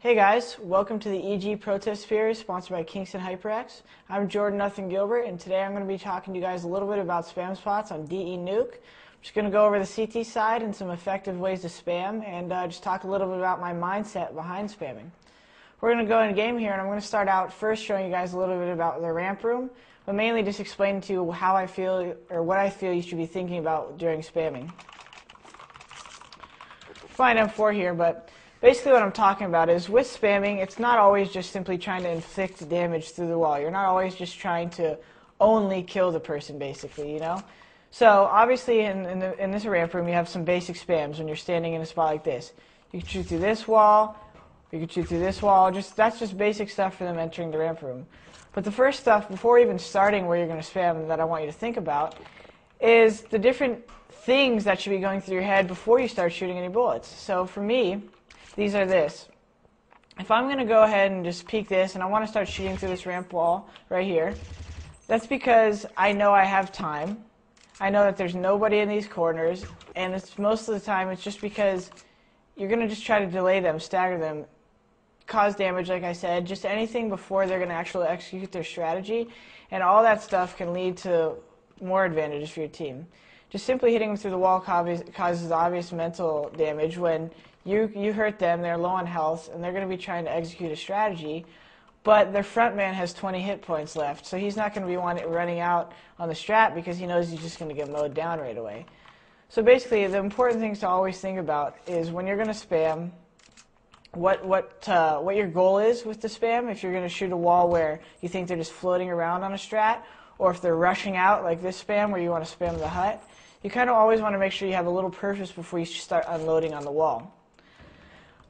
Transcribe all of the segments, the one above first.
Hey guys, welcome to the EG Protest Series sponsored by Kingston HyperX. I'm Jordan Nothing Gilbert, and today I'm going to be talking to you guys a little bit about spam spots on DE Nuke. I'm just going to go over the CT side and some effective ways to spam, and just talk a little bit about my mindset behind spamming. We're going to go in game here, and I'm going to start out first showing you guys a little bit about the ramp room, but mainly just explaining to you how I feel, or what I feel you should be thinking about during spamming. Fine M4 here, but basically what I'm talking about is with spamming, it's not always just simply trying to inflict damage through the wall. You're not always just trying to only kill the person, basically, you know? So obviously in this ramp room, you have some basic spams when you're standing in a spot like this. You can shoot through this wall, you can shoot through this wall. That's just basic stuff for them entering the ramp room. But the first stuff, before even starting where you're going to spam, that I want you to think about is the different things that should be going through your head before you start shooting any bullets. So for me, these are this. If I'm going to go ahead and just peek this and I want to start shooting through this ramp wall right here, that's because I know I have time. I know that there's nobody in these corners, and it's most of the time it's just because you're going to just try to delay them, stagger them, cause damage, like I said, just anything before they're going to actually execute their strategy, and all that stuff can lead to more advantages for your team. Just simply hitting them through the wall causes obvious mental damage when you hurt them, they're low on health, and they're going to be trying to execute a strategy, but their front man has 20 hit points left, so he's not going to be running out on the strat because he knows he's just going to get mowed down right away. So basically, the important things to always think about is when you're going to spam, what your goal is with the spam. If you're going to shoot a wall where you think they're just floating around on a strat, or if they're rushing out like this spam where you want to spam the hut, you kind of always want to make sure you have a little purpose before you start unloading on the wall.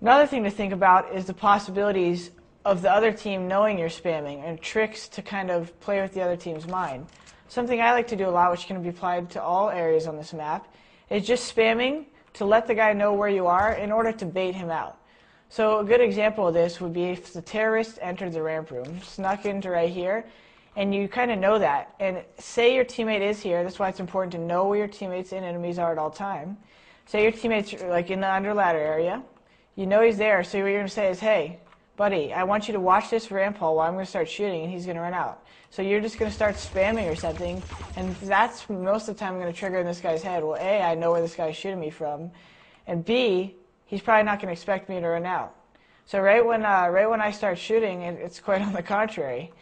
Another thing to think about is the possibilities of the other team knowing you're spamming and tricks to kind of play with the other team's mind. Something I like to do a lot, which can be applied to all areas on this map, is just spamming to let the guy know where you are in order to bait him out. So a good example of this would be if the terrorist entered the ramp room, snuck into right here, and you kind of know that, and say your teammate is here. That's why it's important to know where your teammates and enemies are at all time. Say your teammate's like in the under ladder area. You know he's there, so what you're going to say is, hey, buddy, I want you to watch this ramp hole while I'm going to start shooting, and he's going to run out. So you're just going to start spamming or something, and that's most of the time going to trigger in this guy's head, well, A, I know where this guy's shooting me from, and B, he's probably not going to expect me to run out. So right when I start shooting, it's quite on the contrary.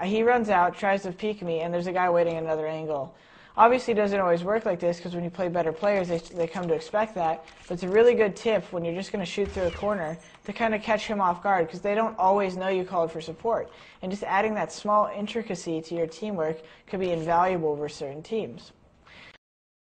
He runs out, tries to peek me, and there's a guy waiting at another angle. Obviously, it doesn't always work like this because when you play better players, they come to expect that. But it's a really good tip when you're just going to shoot through a corner to kind of catch him off guard because they don't always know you called for support. And just adding that small intricacy to your teamwork could be invaluable for certain teams.